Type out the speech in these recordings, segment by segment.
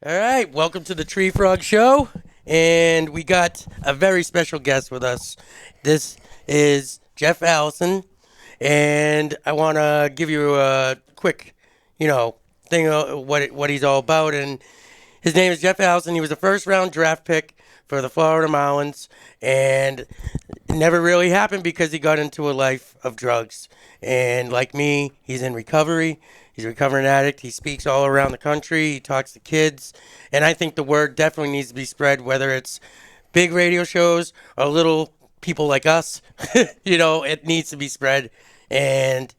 All right, welcome to the TreeFrog Show, and we got a very special guest with us. This is Jeff Allison, and I want to give you a quick, thing of what he's all about. And his name is Jeff Allison. He was a first round draft pick for the Florida Marlins, and it never really happened because he got into a life of drugs. And like me, he's in recovery. He's a recovering addict. He speaks all around the country. He talks to kids. And I think the word definitely needs to be spread, whether it's big radio shows or little people like us. It needs to be spread. And,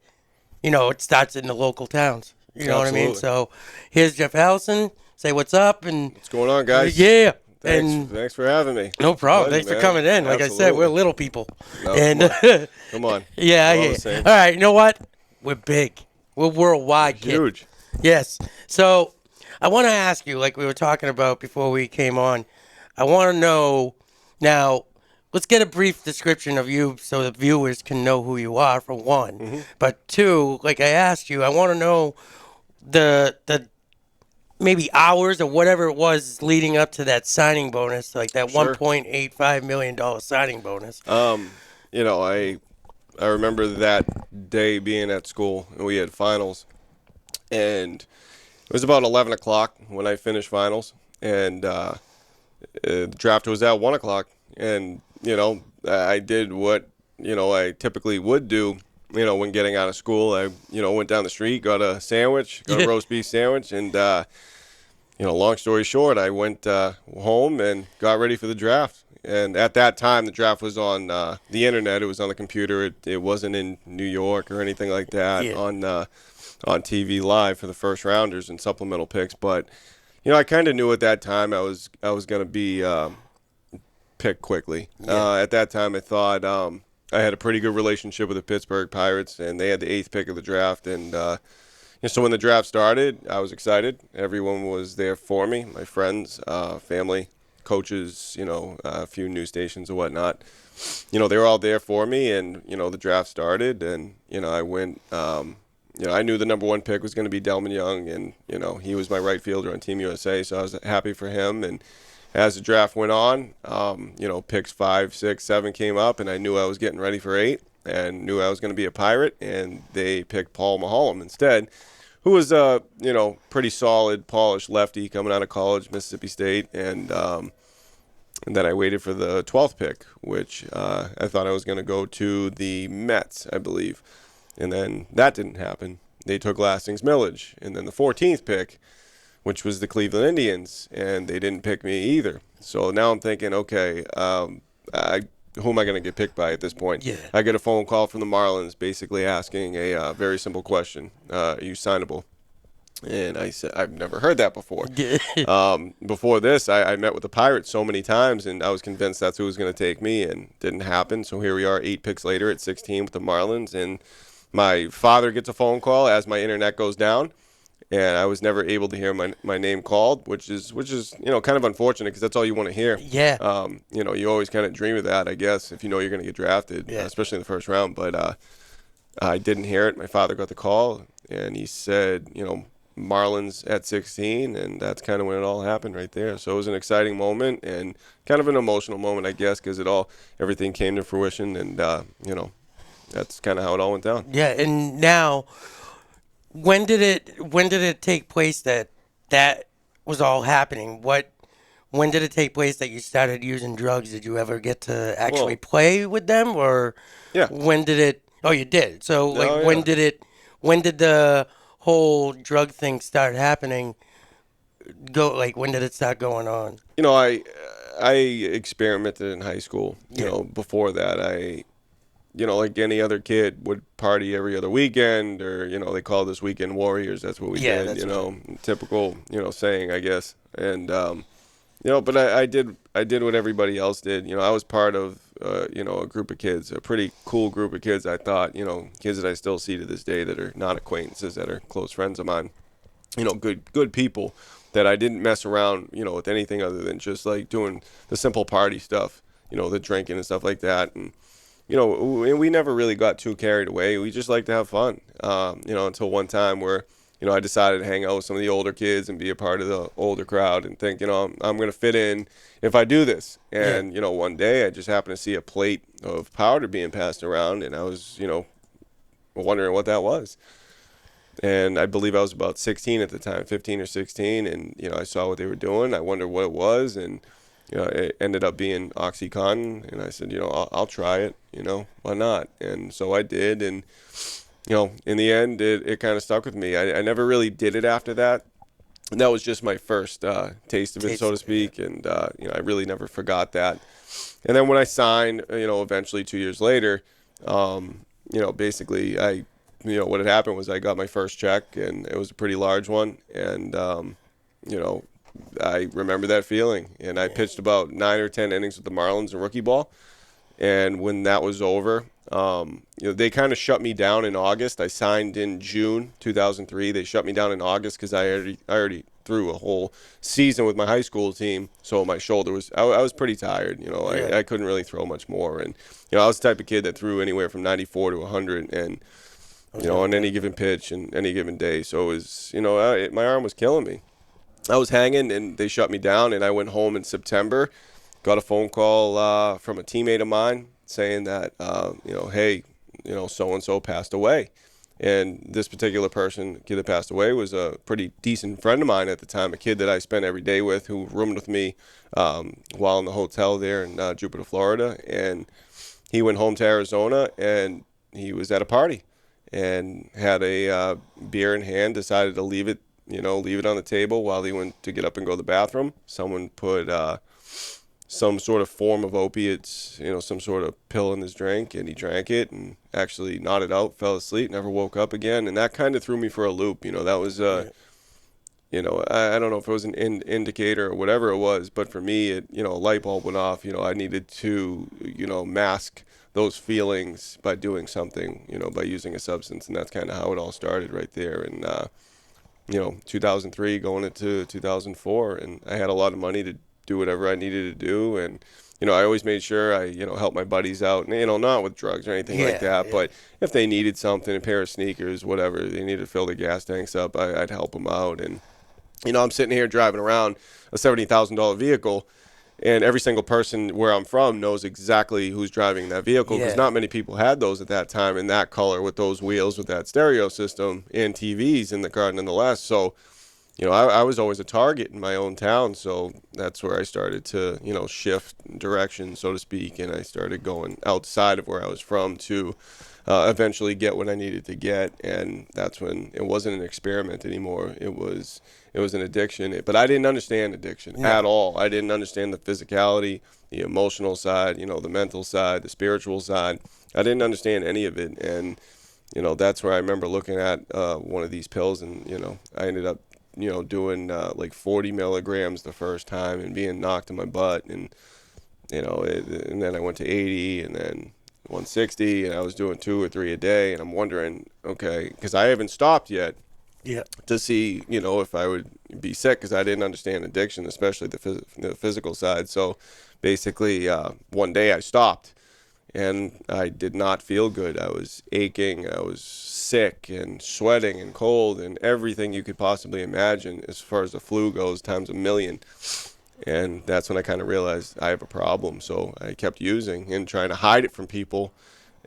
it starts in the local towns. You know what I mean? Absolutely. So here's Jeff Allison. Say what's up. And What's going on, guys? yeah. Thanks, And thanks for having me. no problem. Pleasure, Thanks for man. coming in. Like I said, we're Absolutely. little people. No, And come on. yeah, We're all yeah. the same. All right, you know what? We're big. We're worldwide, kid. Huge. Yes. So I want to ask you, like we were talking about before we came on, I want to know now. Let's get a brief description of you so the viewers can know who you are, for one. But two, like I asked you, I want to know the maybe hours or whatever it was leading up to that signing bonus, like that Sure. $1.85 million signing bonus. I remember that day being at school and we had finals, and it was about 11 o'clock when I finished finals, and the draft was at 1 o'clock, and I did what I typically would do. When getting out of school, I went down the street, got a sandwich, got a roast beef sandwich, and long story short, I went home and got ready for the draft. And at that time, the draft was on the internet. It was on the computer. It wasn't in New York or anything like that Yeah. on TV live for the first rounders and supplemental picks. But I kind of knew at that time I was going to be picked quickly. Yeah. At that time, I thought I had a pretty good relationship with the Pittsburgh Pirates, and they had the eighth pick of the draft. And so when the draft started, I was excited. Everyone was there for me, my friends, family, coaches, a few news stations and whatnot. They were all there for me, and the draft started, and I went. I knew the number one pick was going to be Delman Young, and he was my right fielder on Team USA, so I was happy for him. And as the draft went on, picks 5, 6, 7 came up, and I knew I was getting ready for 8, and knew I was going to be a Pirate, and they picked Paul Maholm instead, who was a pretty solid, polished lefty coming out of college, Mississippi State, and then I waited for the 12th pick, which I thought I was going to go to the Mets, I believe. And then that didn't happen. They took Lastings Millage. And then the 14th pick, which was the Cleveland Indians, and they didn't pick me either. So now I'm thinking, okay, who am I going to get picked by at this point? Yeah. I get a phone call from the Marlins basically asking a very simple question. Are you signable? And I said, I've never heard that before. Before this, I met with the Pirates so many times, and I was convinced that's who was going to take me, and didn't happen. So here we are 8 picks later at 16 with the Marlins, and my father gets a phone call as my internet goes down, and I was never able to hear my name called, which is kind of unfortunate because that's all you want to hear. Yeah. You always kind of dream of that, I guess, if you know you're going to get drafted, Yeah. especially in the first round. But I didn't hear it. My father got the call, and he said, Marlins at 16, and that's kind of when it all happened right there. So it was an exciting moment and kind of an emotional moment, I guess, because everything came to fruition, and that's kind of how it all went down. Yeah. And now, when did it take place that was all happening? When did it take place that you started using drugs? Did you ever get to actually Well, play with them, or yeah. when did it? Oh, you did. So, like, Oh, when yeah. did it? When did the whole drug thing start happening? When did it start going on? I experimented in high school. Yeah. Before that, like any other kid, would party every other weekend, or they call this weekend warriors. That's what we Yeah, did. that's Typical saying, I guess. And but I did what everybody else did. I was part of a group of kids, a pretty cool group of kids. I thought, kids that I still see to this day that are not acquaintances, that are close friends of mine. Good people that I didn't mess around, with anything other than just like doing the simple party stuff, the drinking and stuff like that. And we never really got too carried away. We just like to have fun, until one time where I decided to hang out with some of the older kids and be a part of the older crowd and think, I'm going to fit in if I do this. Yeah. And, one day I just happened to see a plate of powder being passed around, and I was, wondering what that was. And I believe I was about 16 at the time, 15 or 16, and, I saw what they were doing. I wondered what it was, and, it ended up being OxyContin, and I said, I'll try it, why not? And so I did, and, in the end, it kind of stuck with me. I never really did it after that. And that was just my first taste of it, so to speak, and, I really never forgot that. And then when I signed, eventually 2 years later, basically what had happened was I got my first check, and it was a pretty large one, and, I remember that feeling, and I pitched about 9 or 10 innings with the Marlins in rookie ball, and when that was over, they kind of shut me down in August. I signed in June 2003. They shut me down in August because I already threw a whole season with my high school team, so my shoulder was I was pretty tired. I couldn't really throw much more, and I was the type of kid that threw anywhere from 94 to 100, and on any given pitch and any given day. So it was my arm was killing me. I was hanging, and they shut me down, and I went home in September. Got a phone call from a teammate of mine saying that, hey, so-and-so passed away. And this particular person, kid that passed away, was a pretty decent friend of mine at the time, a kid that I spent every day with, who roomed with me while in the hotel there in Jupiter, Florida. And he went home to Arizona, and he was at a party and had a beer in hand, decided to leave it on the table while he went to get up and go to the bathroom. Someone put some sort of form of opiates, some sort of pill in his drink, and he drank it and actually nodded out, fell asleep, never woke up again. And that kind of threw me for a loop. That was, I don't know if it was an indicator or whatever it was, but for me, a light bulb went off. I needed to, mask those feelings by doing something, by using a substance. And that's kind of how it all started right there. And, 2003 going into 2004, and I had a lot of money to do whatever I needed to do, and I always made sure I helped my buddies out, and not with drugs or anything like that, but if they needed something, a pair of sneakers, whatever, they needed to fill their gas tanks up, I'd help them out. And I'm sitting here driving around a $70,000 vehicle, and every single person where I'm from knows exactly who's driving that vehicle, because not many people had those at that time in that color with those wheels with that stereo system and TVs in the car nonetheless. So, I was always a target in my own town. So that's where I started to, shift direction, so to speak. And I started going outside of where I was from to eventually get what I needed to get. And that's when it wasn't an experiment anymore. It was an addiction. But I didn't understand addiction at all. I didn't understand the physicality, the emotional side, the mental side, the spiritual side. I didn't understand any of it. And, that's where I remember looking at one of these pills, and, I ended up, doing like 40 milligrams the first time and being knocked in my butt. And, and then I went to 80 and then 160, and I was doing 2 or 3 a day. And I'm wondering, okay, because I haven't stopped yet. Yeah. To see, if I would be sick, because I didn't understand addiction, especially the physical side. So basically, one day I stopped, and I did not feel good. I was aching, I was sick and sweating and cold and everything you could possibly imagine as far as the flu goes, times a million. And that's when I kind of realized I have a problem. So I kept using and trying to hide it from people,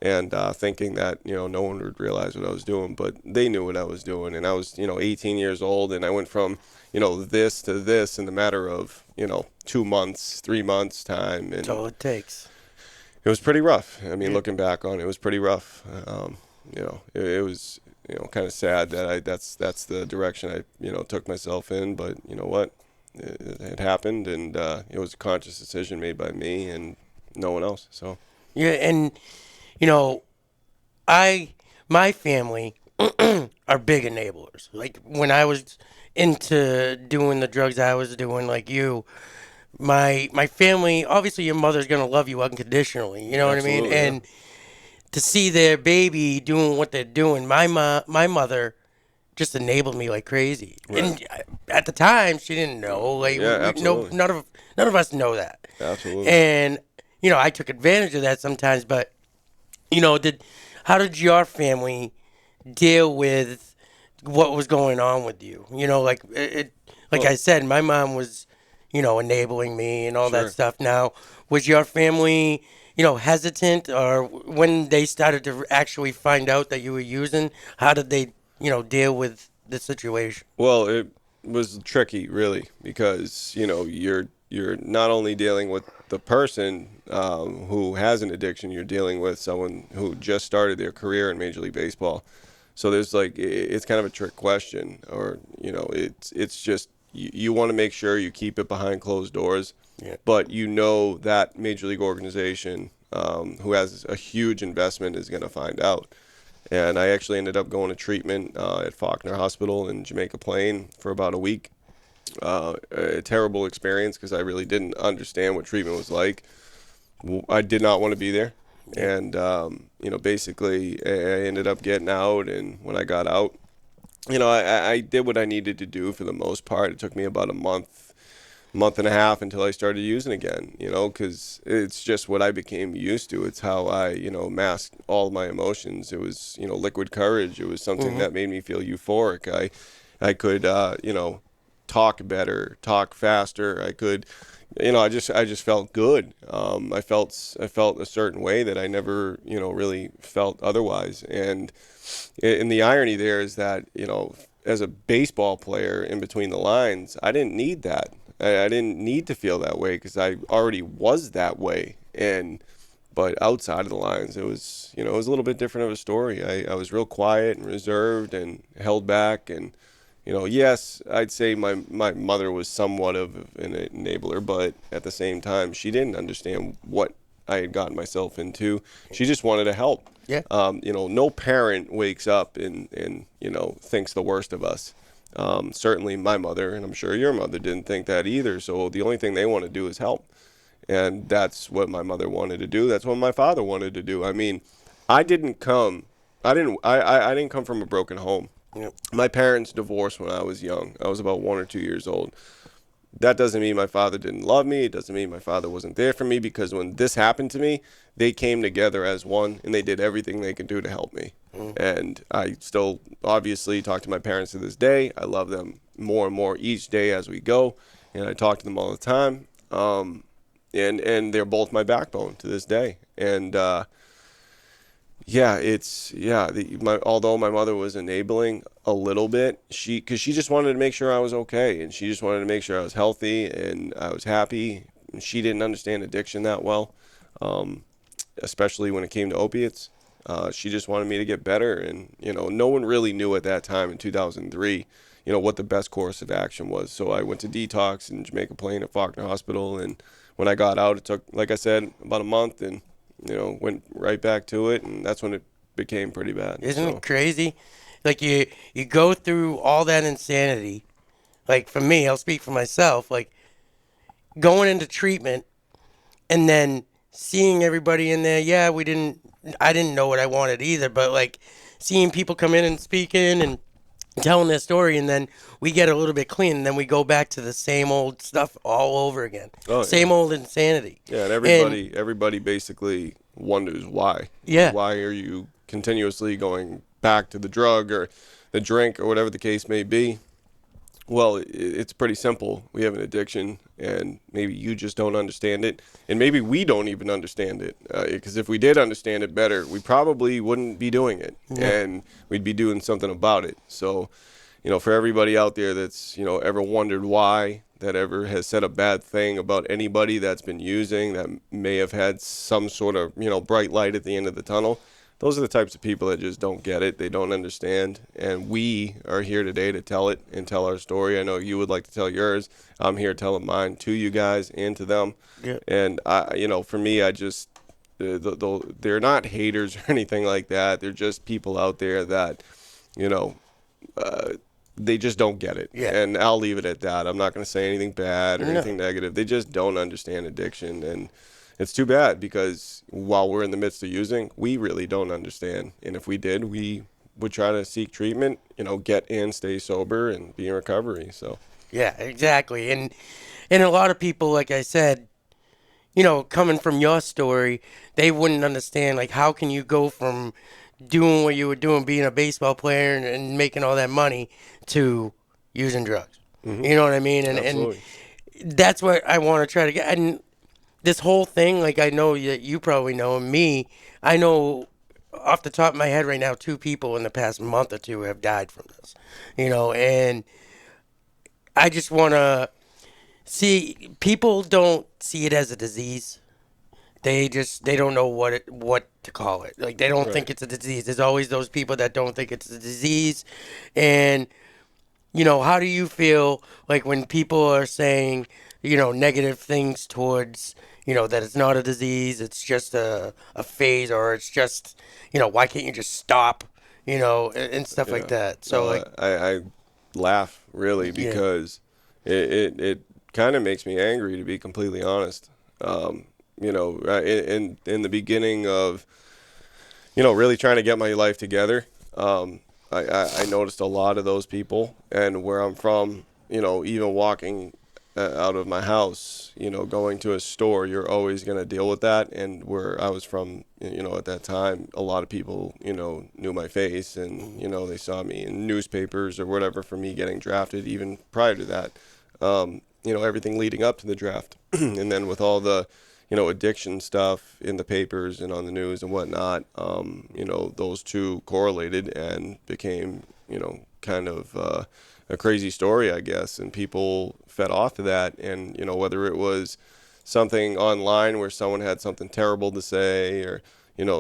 and thinking that, no one would realize what I was doing, but they knew what I was doing. And I was, 18 years old, and I went from, this to this in the matter of, 2 months, 3 months time. And that's all it takes. It was pretty rough. I mean, looking back on it, it was pretty rough. It was, kind of sad that that's the direction I, took myself in. But you know what? It happened, and it was a conscious decision made by me and no one else. So yeah, and my family are big enablers. Like when I was into doing the drugs I was doing, like you, my family, obviously your mother's gonna love you unconditionally. You know Absolutely, what I mean? And to see their baby doing what they're doing, my mother just enabled me like crazy. Right. And at the time, she didn't know. Like, absolutely. none of us know that. Absolutely. And I took advantage of that sometimes. But how did your family deal with what was going on with you. Like like Well, I said, my mom was, enabling me and all that sure. stuff. Now, was your family, hesitant, or when they started to actually find out that you were using, how did they, deal with the situation? Well, it was tricky, really, because you're not only dealing with the person who has an addiction, you're dealing with someone who just started their career in Major League Baseball. So there's it's kind of a trick question, or it's just you want to make sure you keep it behind closed doors, Yeah. but that Major League organization who has a huge investment is going to find out. And I actually ended up going to treatment at Faulkner Hospital in Jamaica Plain for about a week. A terrible experience because I really didn't understand what treatment was like. I did not want to be there. Yeah. And, basically, I ended up getting out. And when I got out, I did what I needed to do for the most part. It took me about a month and a half until I started using again, because it's just what I became used to. It's how I, masked all my emotions. It was, liquid courage. It was something Hmm. that made me feel euphoric. I could, talk better, talk faster. I could, I just felt good. I felt a certain way that I never, really felt otherwise. And the irony there is that, as a baseball player in between the lines, I didn't need that. I didn't need to feel that way because I already was that way. But outside of the lines, it was a little bit different of a story. I was real quiet and reserved and held back. And, yes, I'd say my mother was somewhat of an enabler, but at the same time, she didn't understand what I had gotten myself into. She just wanted to help. Yeah. No parent wakes up and thinks the worst of us. Certainly my mother, and I'm sure your mother didn't think that either. So the only thing they want to do is help. And that's what my mother wanted to do. That's what my father wanted to do. I mean, I didn't come, I didn't come from a broken home. Yeah. My parents divorced when I was young. I was about 1 or 2 years old. That doesn't mean my father didn't love me. It doesn't mean my father wasn't there for me because when this happened to me, they came together as one and they did everything they could do to help me. Mm. And I still obviously talk to my parents to this day. I love them more and more each day as we go, and I talk to them all the time. And they're both my backbone to this day. And yeah, although my mother was enabling a little bit, because she just wanted to make sure I was okay, and she just wanted to make sure I was healthy and I was happy. And she didn't understand addiction that well, um, especially when it came to opiates. She just wanted me to get better, and no one really knew at that time in 2003, what the best course of action was. So I went to detox in Jamaica Plain at Faulkner Hospital, and when I got out, it took, like I said, about a month, and went right back to it, and that's when it became pretty bad. Isn't it So, crazy? Like you go through all that insanity. Like for me, I'll speak for myself. Like going into treatment and then seeing everybody in there. Yeah, I didn't know what I wanted either, but like seeing people come in and speaking and telling their story, and then we get a little bit clean, and then we go back to the same old stuff all over again. oh yeah, Same old insanity. yeah, and And everybody basically wonders why. yeah, Why are you continuously going back to the drug or the drink or whatever the case may be? Well, it's pretty simple. We have an addiction, and maybe you just don't understand it, and maybe we don't even understand it. Because if we did understand it better, we probably wouldn't be doing it, yeah, and we'd be doing something about it. So, for everybody out there that's ever wondered why, that ever has said a bad thing about anybody that's been using, that may have had some sort of bright light at the end of the tunnel. Those are the types of people that just don't get it. They don't understand. And we are here today to tell it and tell our story. I know you would like to tell yours. I'm here telling mine to you guys and to them. yeah, And, for me, I just, they're not haters or anything like that. They're just people out there that, you know, uh, they just don't get it. yeah. And I'll leave it at that. I'm not going to say anything bad or No, anything negative. They just don't understand addiction. And it's too bad because while we're in the midst of using, we really don't understand. And if we did, we would try to seek treatment, get in, stay sober, and be in recovery. So, yeah, exactly. And a lot of people, like I said, coming from your story, they wouldn't understand, like, how can you go from doing what you were doing, being a baseball player and making all that money, to using drugs. Hmm. You know what I mean? And Absolutely. that's what I want to try to get. And this whole thing, like, I know that you probably know, and me, I know off the top of my head right now, two people in the past month or two have died from this. And I just want to see, people don't see it as a disease. They don't know what to call it. Like, they don't Right. think it's a disease. There's always those people that don't think it's a disease. And how do you feel like when people are saying, negative things towards, that it's not a disease, it's just a phase, or it's just, why can't you just stop, and stuff like Yeah. that. So, No, like, I laugh really yeah, because it kind of makes me angry, to be completely honest. In the beginning of really trying to get my life together, I noticed a lot of those people, and where I'm from, even walking out of my house, going to a store, you're always going to deal with that. And where I was from, at that time, a lot of people, knew my face, and, they saw me in newspapers or whatever for me getting drafted, even prior to that. Everything leading up to the draft. And then with all the, addiction stuff in the papers and on the news and whatnot, those two correlated and became, kind of a crazy story, I guess. And people fed off of that. And, whether it was something online where someone had something terrible to say, or,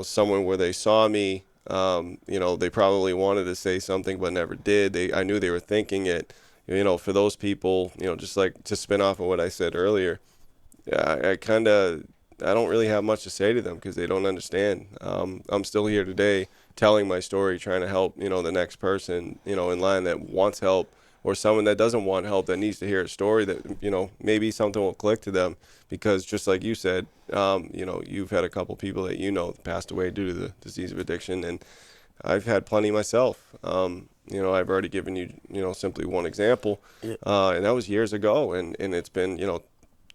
someone where they saw me, they probably wanted to say something but never did. I knew they were thinking it. For those people, just like to spin off of what I said earlier, I don't really have much to say to them because they don't understand. I'm still here today telling my story, trying to help, the next person, in line that wants help, or someone that doesn't want help that needs to hear a story that, maybe something will click to them. Because just like you said, you've had a couple people that passed away due to the disease of addiction, and I've had plenty myself. I've already given you, simply one example, yeah, and that was years ago, and it's been,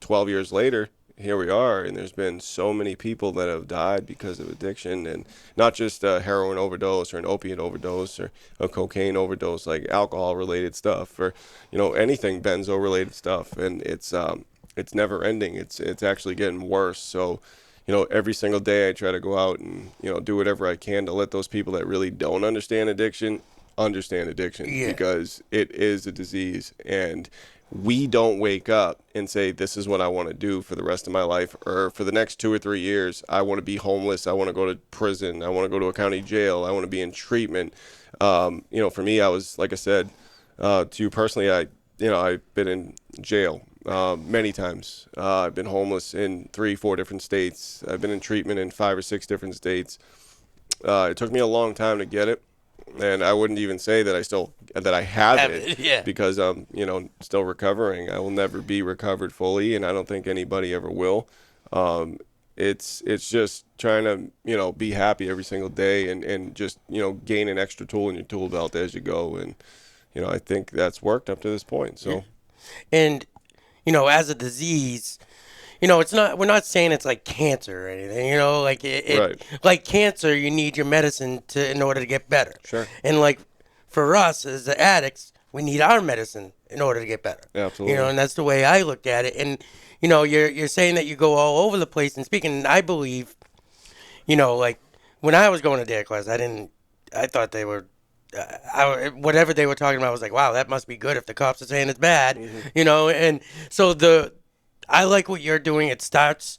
12 years later, here we are, and there's been so many people that have died because of addiction, and not just a heroin overdose or an opiate overdose or a cocaine overdose, like alcohol related stuff, or anything benzo related stuff. And it's never ending. It's actually getting worse. So every single day I try to go out and do whatever I can to let those people that really don't understand addiction, yeah, because it is a disease. And we don't wake up and say, this is what I want to do for the rest of my life, or for the next 2 or 3 years I want to be homeless, I want to go to prison, I want to go to a county jail, I want to be in treatment. For me, I was, like I said, to you personally, I've been in jail many times. I've been homeless in 3, 4 different states. I've been in treatment in 5 or 6 different states. It took me a long time to get it, and I wouldn't even say that I have have it, it, yeah, because I'm still recovering. I will never be recovered fully, and I don't think anybody ever will. Um, it's just trying to be happy every single day, and just gain an extra tool in your tool belt as you go. And I think that's worked up to this point. yeah. So And as a disease, it's not. We're not saying it's like cancer or anything. Like right, like cancer, you need your medicine in order to get better. sure, And like for us as the addicts, we need our medicine in order to get better. absolutely, And that's the way I look at it. And you're saying that you go all over the place and speaking. And I believe, like when I was going to dare class, I thought they were. Whatever they were talking about, I was like, wow, that must be good if the cops are saying it's bad, hmm And so I like what you're doing. It starts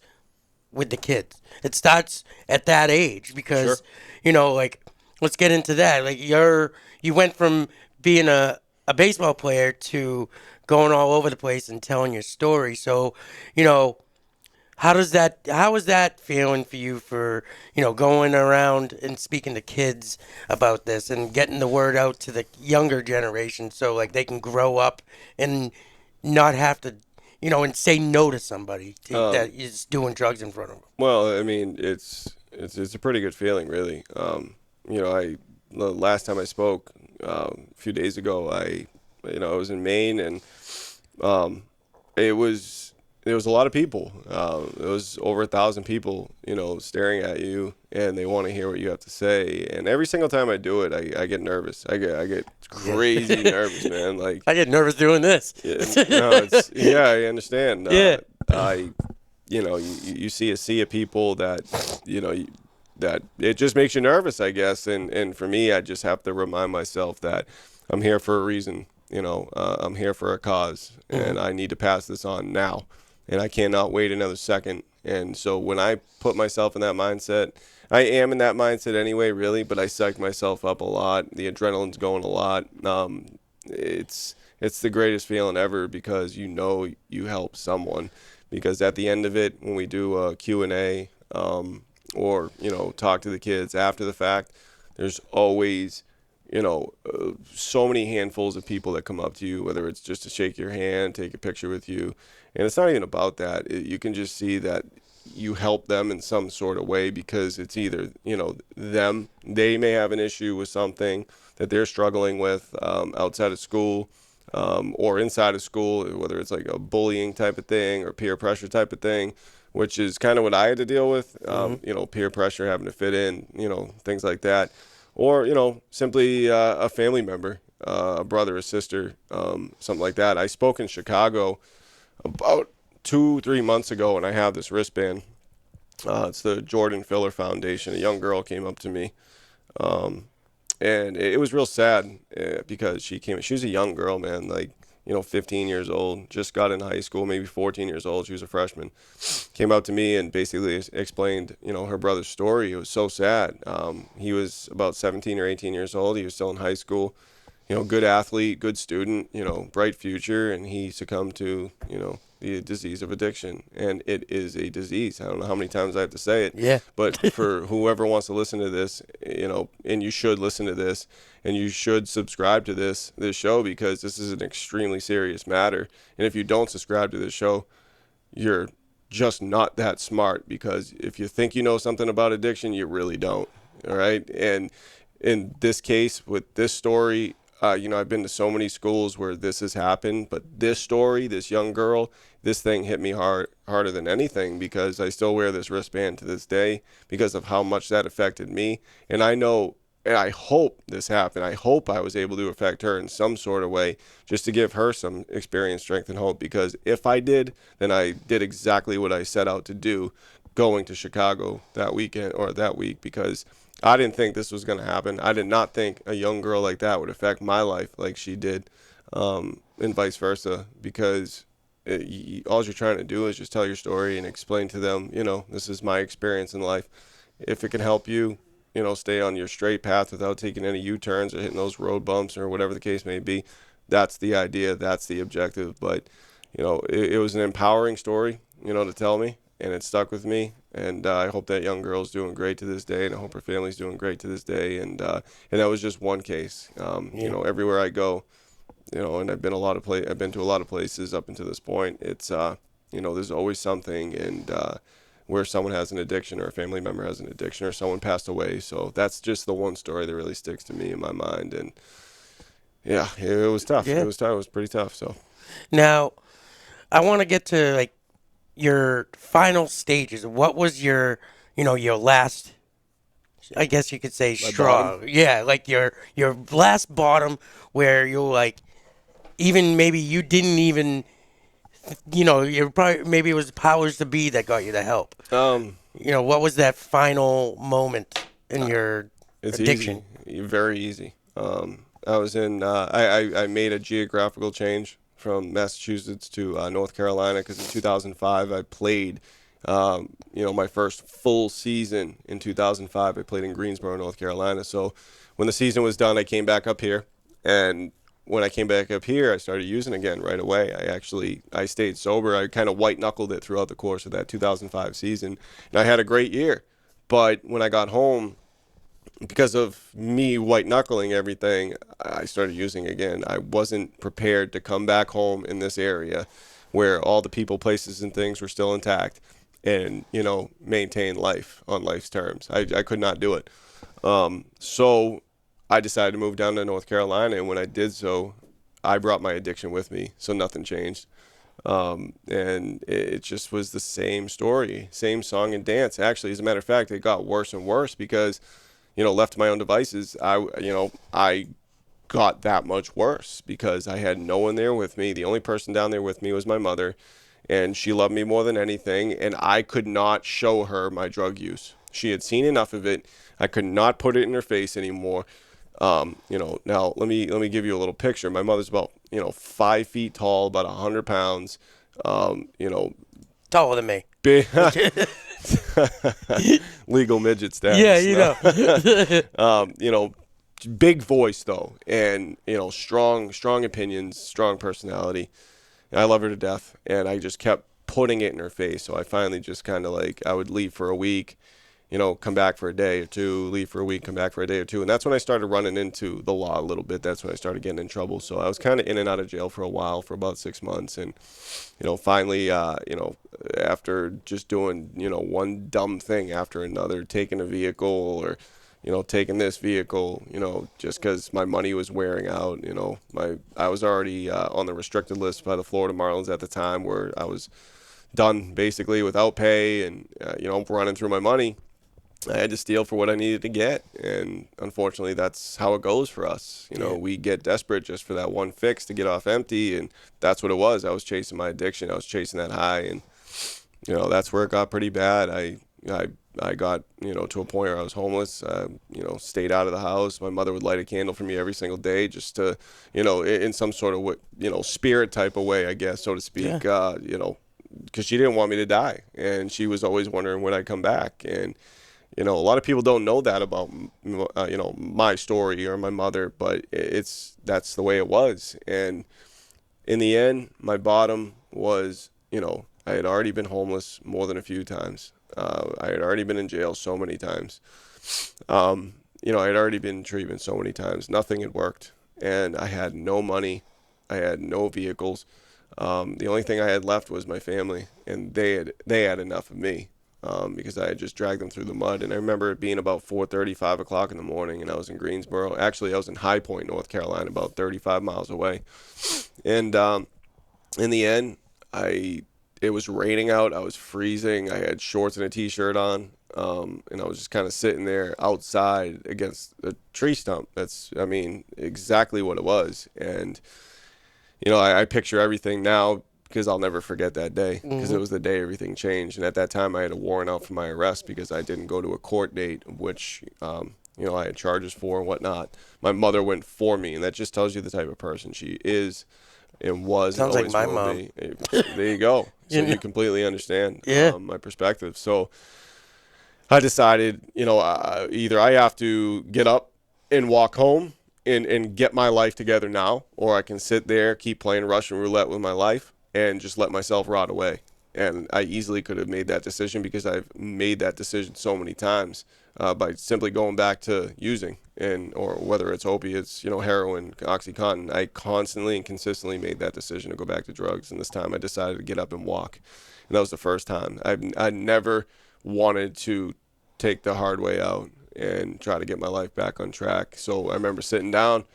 with the kids. It starts at that age sure. because, like, let's get into that. Like, you went from being a baseball player to going all over the place and telling your story. So, you know, how is that feeling for you for, going around and speaking to kids about this and getting the word out to the younger generation so like they can grow up and not have to, and say no to somebody that Um, is doing drugs in front of them. well, I mean, it's a pretty good feeling, really. The last time I spoke, a few days ago, I was in Maine, and um, it was there was a lot of people. It was over 1,000 people, staring at you, and they want to hear what you have to say. And every single time I do it, I get nervous. I get crazy nervous, man. Like, I get nervous doing this. yeah, no, I understand. Yeah. You see a sea of people that, that it just makes you nervous, I guess. And for me, I just have to remind myself that I'm here for a reason. I'm here for a cause, and I need to pass this on now. And I cannot wait another second. And so when I put myself in that mindset, I am in that mindset anyway, really, but I psych myself up a lot. The adrenaline's going a lot. It's the greatest feeling ever because you help someone. Because at the end of it, when we do a Q&A or, talk to the kids after the fact, there's always so many handfuls of people that come up to you, whether it's just to shake your hand, take a picture with you. And it's not even about that. You can just see that you help them in some sort of way because it's either, they may have an issue with something that they're struggling with outside of school or inside of school, whether it's like a bullying type of thing or peer pressure type of thing, which is kind of what I had to deal with, peer pressure, having to fit in, things like that. Or, simply a family member, a brother, a sister, something like that. I spoke in Chicago about 2-3 months ago, and I have this wristband. It's the Jordan Filler Foundation. A young girl came up to me, and it was real sad because she was a young girl, man, like, 15 years old, just got in high school, maybe 14 years old. She was a freshman. Came up to me and basically explained, her brother's story. It was so sad. He was about 17 or 18 years old. He was still in high school, good athlete, good student, bright future. And he succumbed to, the disease of addiction. And it is a disease. I don't know how many times I have to say it. Yeah. But for whoever wants to listen to this, and you should listen to this, and you should subscribe to this show because this is an extremely serious matter. And if you don't subscribe to this show, you're just not that smart, because if you think you know something about addiction, you really don't. All right. And in this case, with this story, I've been to so many schools where this has happened, but this story, this young girl, this thing hit me harder than anything, because I still wear this wristband to this day because of how much that affected me. And I know, and I hope this happened. I hope I was able to affect her in some sort of way, just to give her some experience, strength, and hope. Because if I did, then I did exactly what I set out to do, going to Chicago that weekend or that week, because I didn't think this was going to happen. I did not think a young girl like that would affect my life like she did, and vice versa, because all you're trying to do is just tell your story and explain to them, this is my experience in life. If it can help you, stay on your straight path without taking any U-turns or hitting those road bumps or whatever the case may be, that's the idea, that's the objective. But, it was an empowering story, to tell me, and it stuck with me. And I hope that young girl's doing great to this day, and I hope her family's doing great to this day. And that was just one case. Everywhere I go, and I've been to a lot of places up until this point. It's there's always something, and where someone has an addiction or a family member has an addiction or someone passed away. So that's just the one story that really sticks to me in my mind. And yeah, it was tough. Yeah. It was tough. It was pretty tough. So Now, I want to get to like your final stages. What was your last, I guess you could say, straw? bottom? Yeah, like your last bottom, where you're like, even maybe you didn't even, you're probably, maybe it was the powers to be that got you the help. What was that final moment in your It's addiction? easy, very easy. I was in. I made a geographical change from Massachusetts to North Carolina, because in 2005 I played. My first full season in 2005, I played in Greensboro, North Carolina. So when the season was done, I came back up here, and when I came back up here, I started using again right away. I stayed sober. I kind of white-knuckled it throughout the course of that 2005 season, and I had a great year. But when I got home, because of me white-knuckling everything, I started using again. I wasn't prepared to come back home in this area where all the people, places, and things were still intact and, maintain life on life's terms. I could not do it. So I decided to move down to North Carolina, and when I did so, I brought my addiction with me, so nothing changed. And it just was the same story, same song and dance. Actually, as a matter of fact, it got worse and worse because, left to my own devices, I got that much worse because I had no one there with me. The only person down there with me was my mother, and she loved me more than anything, and I could not show her my drug use. She had seen enough of it. I could not put it in her face anymore. Now let me give you a little picture. My mother's about 5 feet tall, about 100 pounds. Um, you know, Taller than me. big legal midget Yeah, status. you No. know. Big voice though, and strong opinions, strong personality. And I love her to death, and I just kept putting it in her face. So I finally just kind of like I would leave for a week, come back for a day or two, leave for a week, come back for a day or two. And that's when I started running into the law a little bit. That's when I started getting in trouble. So I was kind of in and out of jail for a while, for about 6 months. And, finally, after just doing, one dumb thing after another, taking a vehicle or, taking this vehicle, just because my money was wearing out, I was already on the restricted list by the Florida Marlins at the time where I was done basically without pay and, running through my money. I had to steal for what I needed to get, and unfortunately, that's how it goes for us. Yeah. We get desperate just for that one fix to get off empty, and that's what it was. I was chasing my addiction. I was chasing that high, and that's where it got pretty bad. I got to a point where I was homeless. Stayed out of the house. My mother would light a candle for me every single day, just to in some sort of spirit type of way, I guess, so to speak. Yeah. Because she didn't want me to die, and she was always wondering when I'd come back. And a lot of people don't know that about my story or my mother, but that's the way it was. And in the end, my bottom was, I had already been homeless more than a few times. I had already been in jail so many times. I had already been in treatment so many times. Nothing had worked, and I had no money. I had no vehicles. The only thing I had left was my family, and they had enough of me. Because I had just dragged them through the mud. And I remember it being about 4:30, 5 o'clock in the morning, and I was in Greensboro. Actually, I was in High Point, North Carolina, about 35 miles away. And in the end, it was raining out. I was freezing. I had shorts and a T-shirt on, and I was just kind of sitting there outside against a tree stump. Exactly what it was. And I picture everything now, because I'll never forget that day, because it was the day everything changed. And at that time, I had a warrant out for my arrest because I didn't go to a court date, which, I had charges for and whatnot. My mother went for me, and that just tells you the type of person she is and was. Sounds and like always my will mom. be. There you go. So You know? you completely understand Yeah. my perspective. So I decided, either I have to get up and walk home and get my life together now, or I can sit there, keep playing Russian roulette with my life, and just let myself rot away. And I easily could have made that decision because I've made that decision so many times by simply going back to using, or whether it's opiates, heroin, OxyContin. I constantly and consistently made that decision to go back to drugs. And this time I decided to get up and walk. And that was the first time. I never wanted to take the hard way out and try to get my life back on track. So I remember sitting down,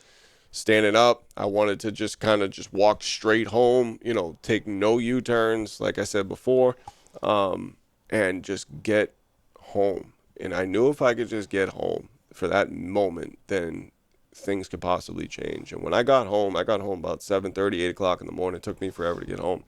standing up. I wanted to just kind of just walk straight home, take no U-turns, like I said before, and just get home. And I knew if I could just get home for that moment, then things could possibly change. And when I got home about 7:30, 8 o'clock in the morning. It took me forever to get home.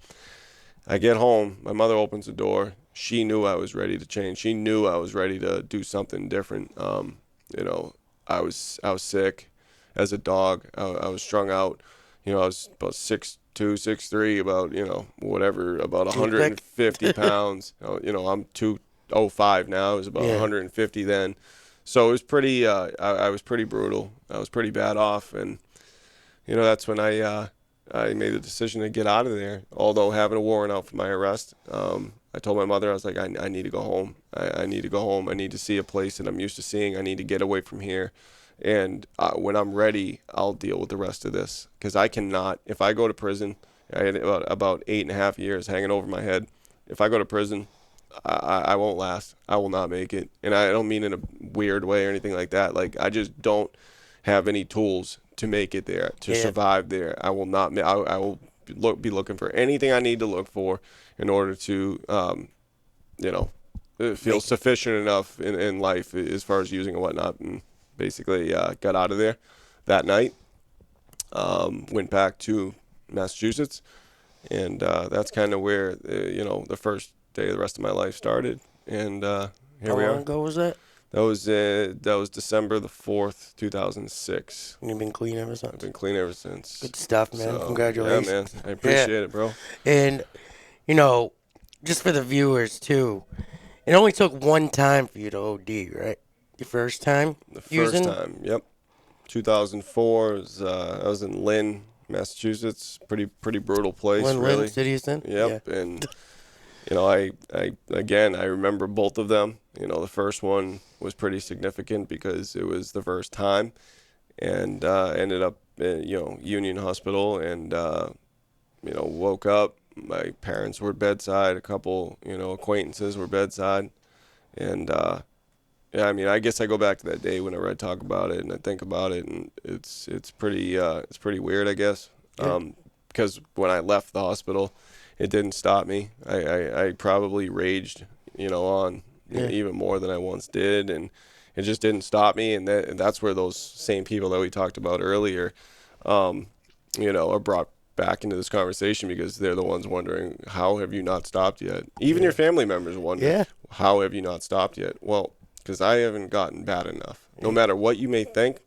I get home, my mother opens the door. She knew I was ready to change. She knew I was ready to do something different. I was sick as a dog. I was strung out. I was about 6'2", 6'3", about, whatever, about Too thick. 150 pounds. I'm 205 now. I was about Yeah. 150 then. So it was pretty, I was pretty brutal. I was pretty bad off. And, that's when I made the decision to get out of there, although having a warrant out for my arrest. I told my mother, I was like, I need to go home. I need to go home. I need to see a place that I'm used to seeing. I need to get away from here. And when I'm ready, I'll deal with the rest of this. Because I cannot, if I go to prison, I had about 8.5 years hanging over my head. If I go to prison, I won't last. I will not make it. And I don't mean in a weird way or anything like that. Like, I just don't have any tools to make it there, to Yeah. survive there. I will not. I will be looking for anything I need to look for in order to, feel sufficient enough in life as far as using and whatnot. And basically got out of there that night. Went back to Massachusetts, and that's kind of where the first day of the rest of my life started. And here How we are. long ago was that? That was December the 4th, 2006. You've been clean ever I've since. been clean ever since. Good stuff, man. So, Congratulations. Yeah, man. I appreciate it, bro. And, just for the viewers, too, it only took one time for you to OD, right? Your first time The using? first time, yep. 2004, I was in Lynn, Massachusetts. Pretty brutal place, Lynn really. City, then? Yep, Yeah. and I remember both of them. The first one was pretty significant because it was the first time, and ended up Union Hospital, and woke up. My parents were bedside. A couple acquaintances were bedside, and yeah, I mean, I guess I go back to that day whenever I talk about it and I think about it, and it's pretty weird, I guess, because when I left the hospital, it didn't stop me. I probably raged, on even more than I once did, and it just didn't stop me. And that's where those same people that we talked about earlier, are brought back into this conversation, because they're the ones wondering, how have you not stopped yet? Even your family members wonder, how have you not stopped yet? Well, because I haven't gotten bad enough. No matter what you may think,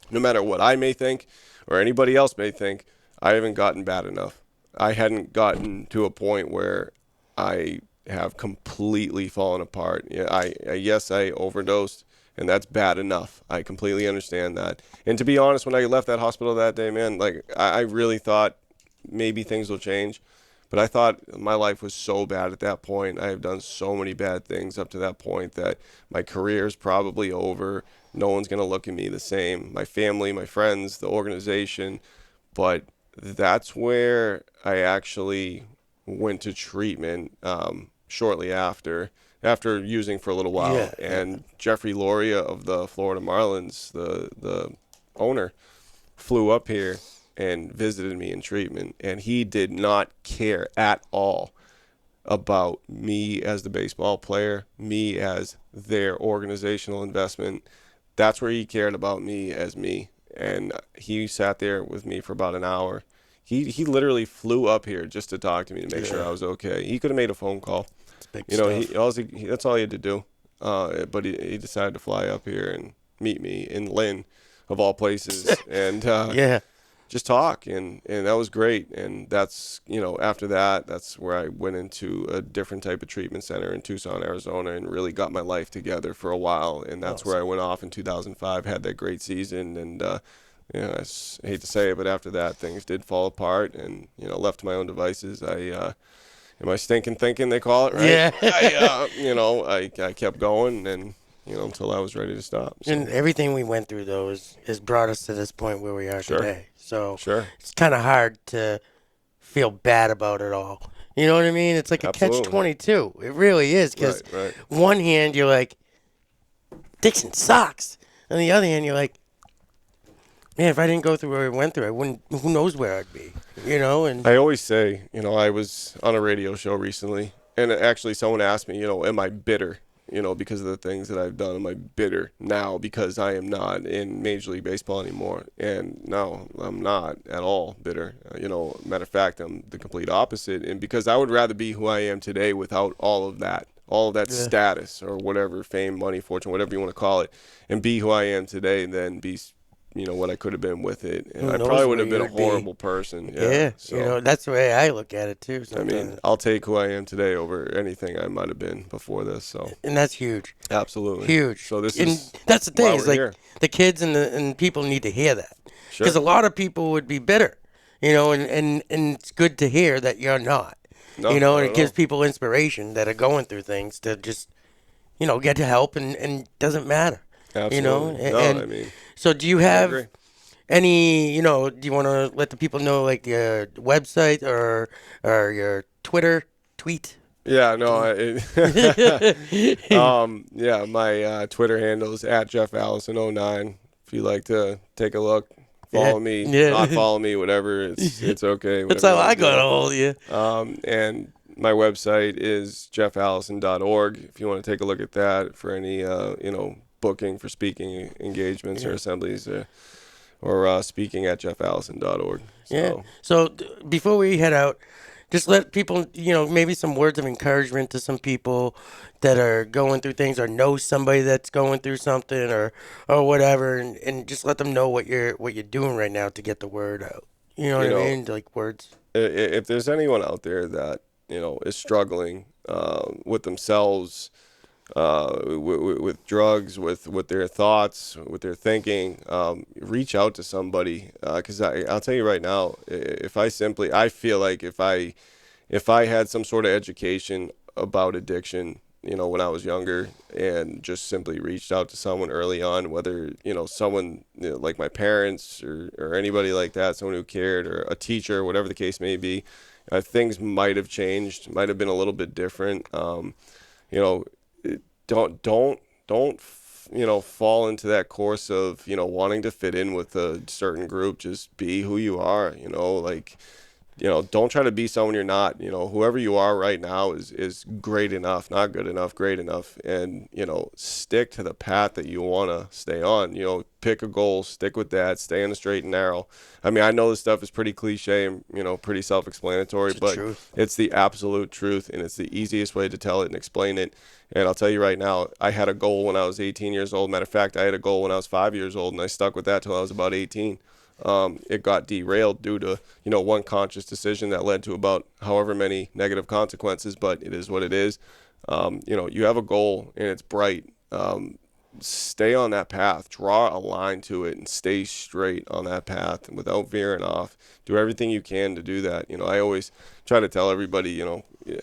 no matter what I may think, or anybody else may think, I haven't gotten bad enough. I hadn't gotten to a point where I have completely fallen apart. Yeah, yes, I overdosed, and that's bad enough. I completely understand that. And to be honest, when I left that hospital that day, man, like I really thought maybe things will change. But I thought my life was so bad at that point. I have done so many bad things up to that point that my career is probably over. No one's going to look at me the same. My family, my friends, the organization. But that's where I actually went to treatment shortly after using for a little while. Yeah. And Jeffrey Loria of the Florida Marlins, the owner, flew up here and visited me in treatment, and he did not care at all about me as the baseball player, me as their organizational investment. That's where he cared about me as me, and he sat there with me for about an hour. He literally flew up here just to talk to me to make sure I was okay. He could have made a phone call. Big stuff. That's all he had to do. But he decided to fly up here and meet me in Lynn, of all places, and just talk, and that was great. And that's, after that, that's where I went into a different type of treatment center in Tucson, Arizona, and really got my life together for a while. And that's where I went off in 2005, had that great season, and I hate to say it, but after that, things did fall apart, and left to my own devices. Am I stinking thinking, they call it, right? Yeah. I kept going, and until I was ready to stop. So. And everything we went through, though, has brought us to this point where we are today. So it's kind of hard to feel bad about it all. You know what I mean? It's like a catch-22. It really is, because one hand, you're like, Dixon sucks. On the other hand, you're like, man, if I didn't go through what I went through, I wouldn't. Who knows where I'd be? And I always say, I was on a radio show recently, and actually someone asked me, am I bitter? Because of the things that I've done. Am I bitter now because I am not in Major League Baseball anymore? And no, I'm not at all bitter. Matter of fact, I'm the complete opposite. And because I would rather be who I am today without all of that status or whatever, fame, money, fortune, whatever you want to call it, and be who I am today than be what I could have been with it. And I probably would have been a horrible person. Yeah. So, that's the way I look at it, too. Sometimes. I mean, I'll take who I am today over anything I might have been before this. So. And that's huge. Absolutely. Huge. So that's the thing. Is like here. The kids and people need to hear that. Because a lot of people would be bitter, and it's good to hear that you're not. No, and it gives people inspiration that are going through things to just, get to help, and it doesn't matter. Absolutely. So do you have any, do you want to let the people know, like, your website or your Twitter tweet? Yeah, no. My Twitter handle is @Jeff Allison 09. If you like to take a look, Follow me, Yeah. not follow me, whatever. It's okay. That's whatever how you I got a do. hold of you. And my website is jeffallison.org. If you want to take a look at that for any, booking for speaking engagements or assemblies, or speaking at jeffallison.org. Yeah. So, So before we head out, just let people, maybe some words of encouragement to some people that are going through things or know somebody that's going through something or whatever, and just let them know what you're doing right now to get the word out. You know what you I know, mean? Like words. if there's anyone out there that, is struggling with themselves, with drugs, with their thoughts, with their thinking, reach out to somebody. Because I'll tell you right now, I feel like if I had some sort of education about addiction, when I was younger, and just simply reached out to someone early on, whether, someone, like my parents or anybody like that, someone who cared, or a teacher, whatever the case may be, things might have changed, might have been a little bit different. You know, don't fall into that course of, wanting to fit in with a certain group. Just be who you are, like, don't try to be someone you're not. Whoever you are right now is great enough, not good enough, great enough. And, stick to the path that you want to stay on. Pick a goal, stick with that, stay on the straight and narrow. I mean, I know this stuff is pretty cliche and, pretty self-explanatory, It's the but truth. it's the absolute truth, and it's the easiest way to tell it and explain it. And I'll tell you right now, I had a goal when I was 18 years old. Matter of fact, I had a goal when I was 5 years old, and I stuck with that till I was about 18. It got derailed due to, one conscious decision that led to about however many negative consequences, but it is what it is. You have a goal and it's bright. Stay on that path, draw a line to it, and stay straight on that path without veering off. Do everything you can to do that. I always try to tell everybody,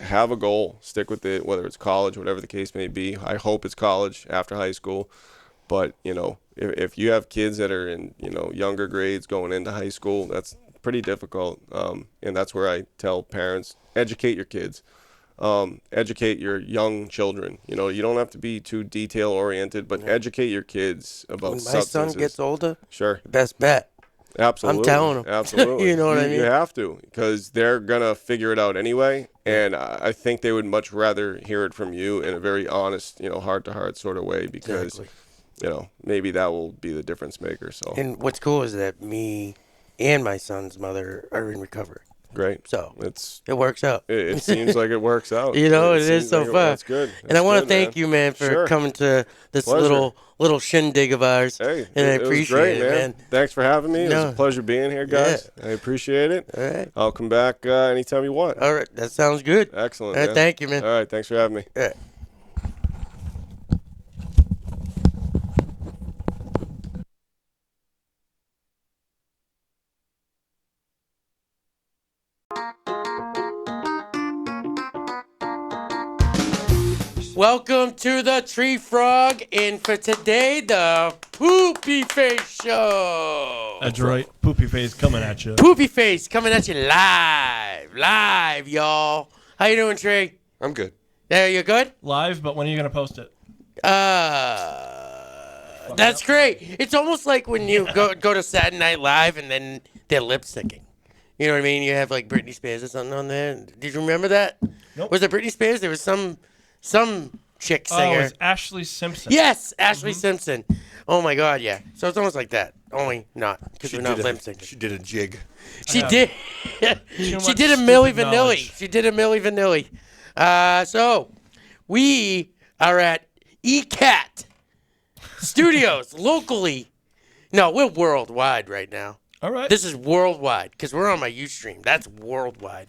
have a goal, stick with it, whether it's college, whatever the case may be. I hope it's college after high school. But, if you have kids that are in, younger grades going into high school, that's pretty difficult. And that's where I tell parents, educate your kids, educate your young children. You don't have to be too detail oriented, but educate your kids about When my substances. son gets older, Sure. best bet. Absolutely. I'm telling him. Absolutely. You know what I mean? You have to, because they're going to figure it out anyway. And I think they would much rather hear it from you in a very honest, heart-to-heart sort of way, because Exactly. maybe that will be the difference maker. So And what's cool is that me and my son's mother are in recovery. great. So It works out. seems like it works out. It is seems so like far. That's good. And I want to good, thank you, man, for Sure. coming to this Pleasure. little shindig of ours. Hey, and I it was appreciate great, it, man. Thanks for having me. It was No. a pleasure being here, guys. I appreciate it. All right. I'll come back anytime you want. All right. That sounds good. Excellent. All right, man. thank you, man. All right. Thanks for having me. All right. Welcome to the TreeFrog, and for today, the Poopy Face Show. That's right. Poopy face coming at you. Poopy Face coming at you live, y'all. How you doing, Trey? I'm good. There, you good? Live, but when are you going to post it? That's great. It's almost like when you go to Saturday Night Live and then they're lip syncing. You know what I mean? You have like Britney Spears or something on there. Did you remember that? Nope. Was it Britney Spears? There was some chick Oh, singer. it's Ashley Simpson. Yes, Ashley Simpson. Oh my God, yeah. So it's almost like that, only not because we're not lip syncing. She did a jig. She Yeah. did. Too She much did a Milli stupid Vanilli. knowledge. She did a Milli Vanilli. So we are at ECAT Studios locally. No, we're worldwide right now. All right. This is worldwide because we're on my Ustream. That's worldwide.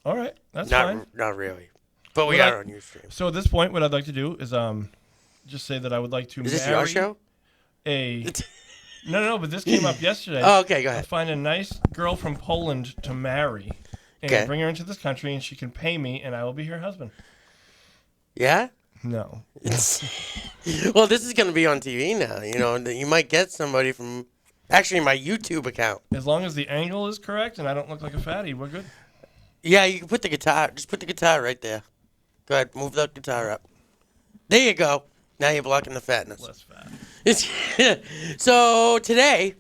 All right. That's fine. Not really, but we Well, are on Ustream. So at this point, what I'd like to do is just say that I would like to Is this marry your show? No, but this came up yesterday. Oh, okay, go I'll ahead. find a nice girl from Poland to marry and Okay. bring her into this country, and she can pay me, and I will be her husband. Yeah. No. Well, this is going to be on TV now. You know, you might get somebody from actually my YouTube account. As long as the angle is correct and I don't look like a fatty, we're good. Yeah, you can put the guitar. Just put the guitar right there. Go ahead, move the guitar up. There you go. Now you're blocking the fatness. Less fat. So today,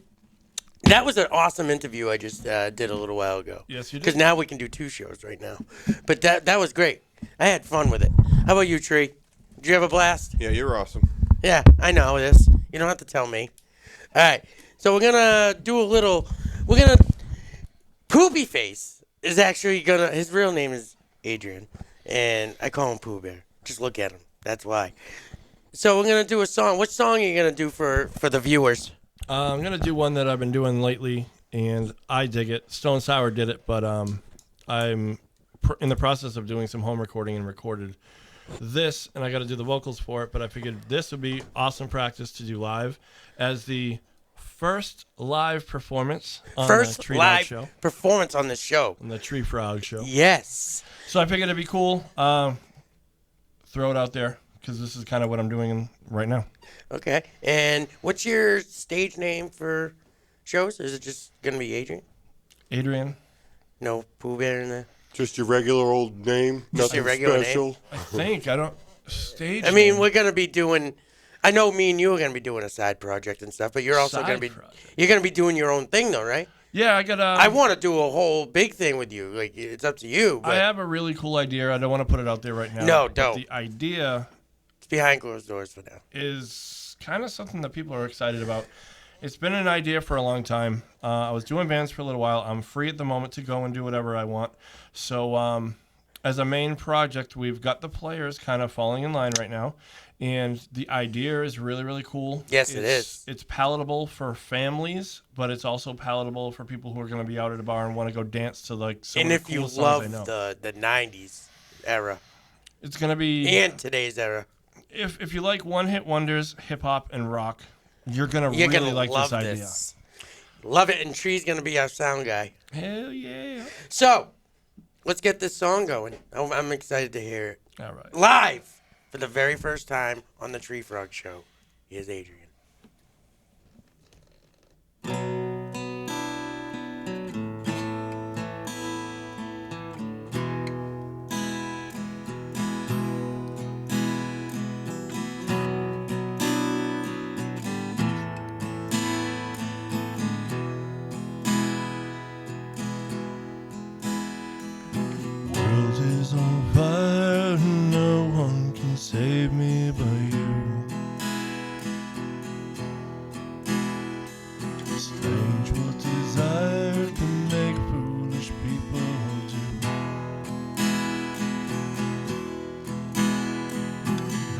That was an awesome interview I just did a little while ago. Yes, you did. Because now we can do 2 shows right now. But that was great. I had fun with it. How about you, Tree? Did you have a blast? Yeah, you're awesome. Yeah, I know this. You don't have to tell me. All right. So we're going to do a little. We're going to. Poopy Face is actually going to. His real name is Adrian. And I call him Pooh Bear. Just look at him. That's why. So we're going to do a song. What song are you going to do for the viewers? I'm going to do one that I've been doing lately, and I dig it. Stone Sour did it, but I'm in the process of doing some home recording and recorded this, and I got to do the vocals for it, but I figured this would be awesome practice to do live as the first live performance on the First TreeFrog live show. performance on the show. On the TreeFrog show. Yes. So I figured it'd be cool. Throw it out there because this is kind of what I'm doing right now. Okay. And what's your stage name for shows? Is it just going to be Adrian? Adrian. No Pooh Bear in there? Just your regular old name, Just nothing your regular special. I think I don't stage. I mean, name. we're going to be doing... I know me and you are going to be doing a side project and stuff, but you're also going to be... Side project. You're going to be doing your own thing, though, right? Yeah, I got. I want to do a whole big thing with you. Like, it's up to you, but I have a really cool idea. I don't want to put it out there right now. No, but don't. The idea it's behind closed doors for now. is kind of something that people are excited about. It's been an idea for a long time. I was doing bands for a little while. I'm free at the moment to go and do whatever I want. So as a main project, we've got the players kind of falling in line right now. And the idea is really, really cool. Yes, it is. It's palatable for families, but it's also palatable for people who are going to be out at a bar and want to go dance to like some And of if the you coolest songs I love know. the 90s era It's going to be... and today's era, If you like one-hit wonders, hip-hop, and rock, you're going to you're really going to like love this idea. this. Love it, and Tree's going to be our sound guy. Hell yeah. So, let's get this song going. I'm excited to hear it. All right. Live for the very first time on the TreeFrog Show. Here's Adrian. World is on fire, no one can save me but you. Strange what desire can make foolish people do.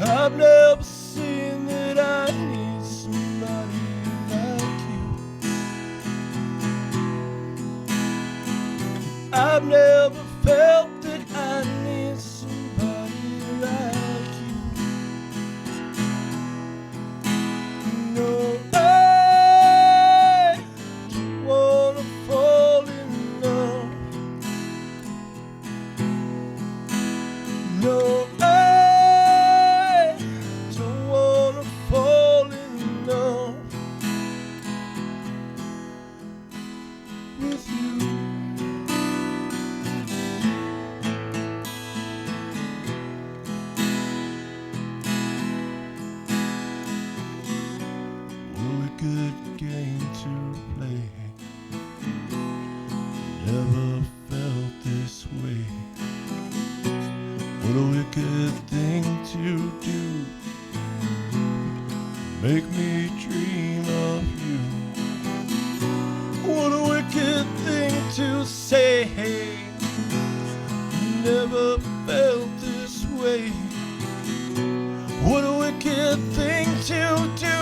I've never seen that I need somebody like you. I've never felt that I need somebody like you. No, I don't wanna fall in love. No, I don't wanna fall in love with you. What a good game to play. Never felt this way. What a wicked thing to do. Make me dream of you. What a wicked thing to say. Never felt this way. What a wicked thing to do.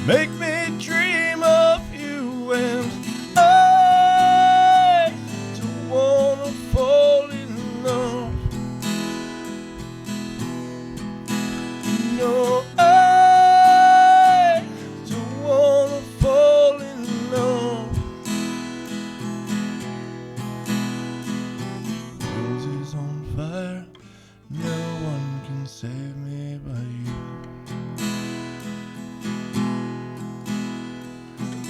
Make me dream of you, and I don't wanna fall in love. No, I don't wanna fall in love. World is on fire, no one can save me but you.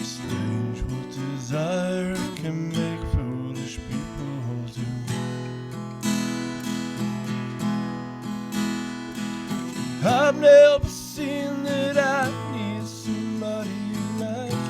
Strange what desire can make foolish people do. I've never seen that I need somebody like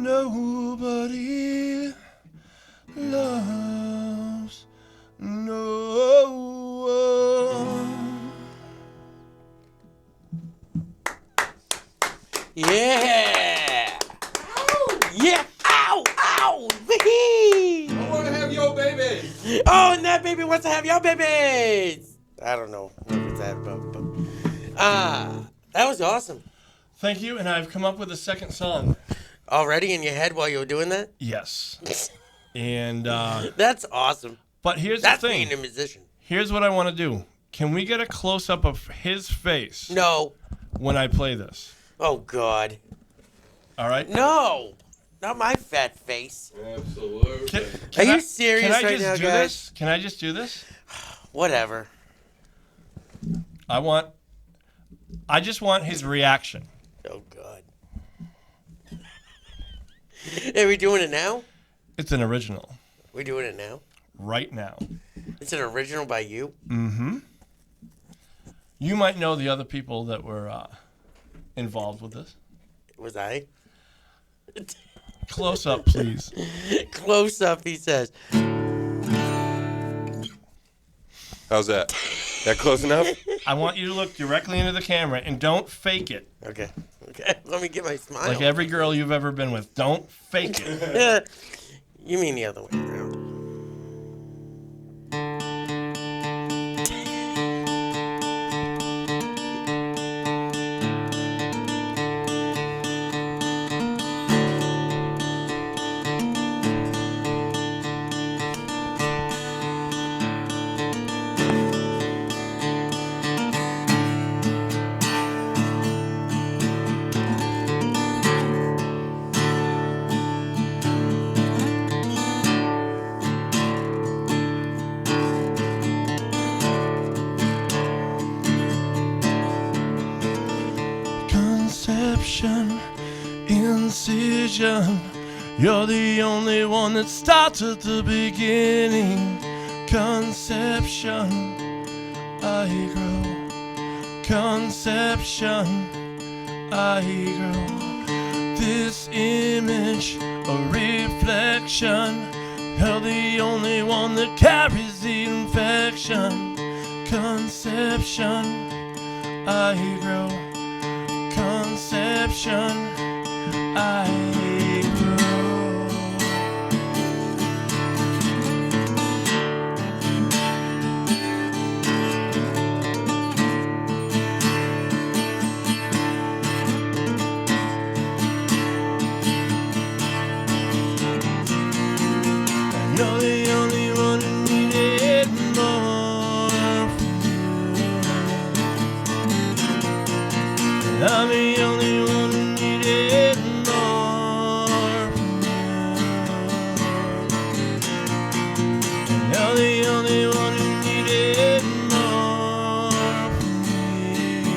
Nobody loves no one. Yeah. Yeah. Ow. Ow. Wee. I want to have your baby. Oh, and that baby wants to have your babies. I don't know if it's that, but that was awesome. Thank you, and I've come up with a second song. Already in your head while you were doing that? Yes. And That's awesome. but here's That's the thing. being a musician. Here's what I want to do. Can we get a close up of his face No. when I play this? Oh, God. All right? No. Not my fat face. Absolutely. Are you serious Can I right just now, do guys? this? Can I just do this? Whatever. I just want his reaction. Oh, God. Are we doing it now? It's an original. We doing it now? Right now. It's an original by you? Mm-hmm. You might know the other people that were involved with this. Was I? Close up, please. Close up, he says. How's that? That close enough? I want you to look directly into the camera and don't fake it. Okay. Okay. Let me get my smile. Like every girl you've ever been with. Don't fake it. You mean the other way around. Conception, incision. You're the only one that starts at the beginning. Conception, I grow. Conception, I grow. This image, a reflection. You're the only one that carries the infection. Conception, I grow. Conception, I grow. And you're the only one who needed more from you. And I'm the only one who needed more from you. And you're the only one who needed more from me.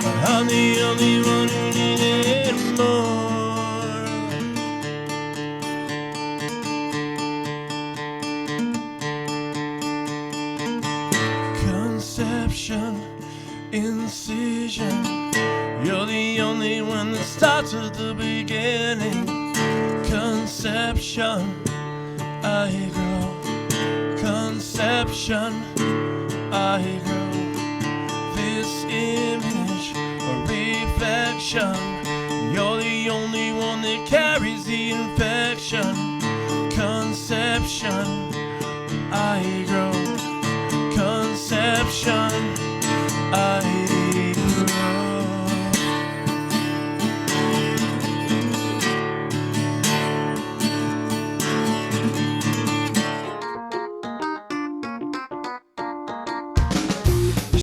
But I'm the only one who needed more. Conception, incision. You're the only one that starts at the beginning. Conception, I grow. Conception, I grow. This image, a reflection. You're the only one that carries the infection. Conception, I grow.